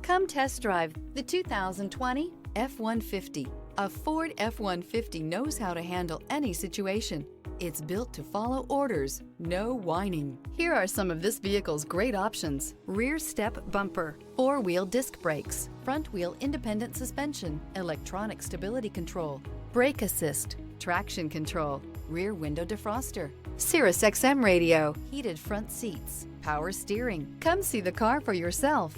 Come test drive the 2020 F-150. A Ford F-150 knows how to handle any situation. It's built to follow orders, no whining. Here are some of this vehicle's great options: rear step bumper, four-wheel disc brakes, front wheel independent suspension, electronic stability control, brake assist, traction control, rear window defroster, Sirius XM radio, heated front seats, power steering. Come see the car for yourself.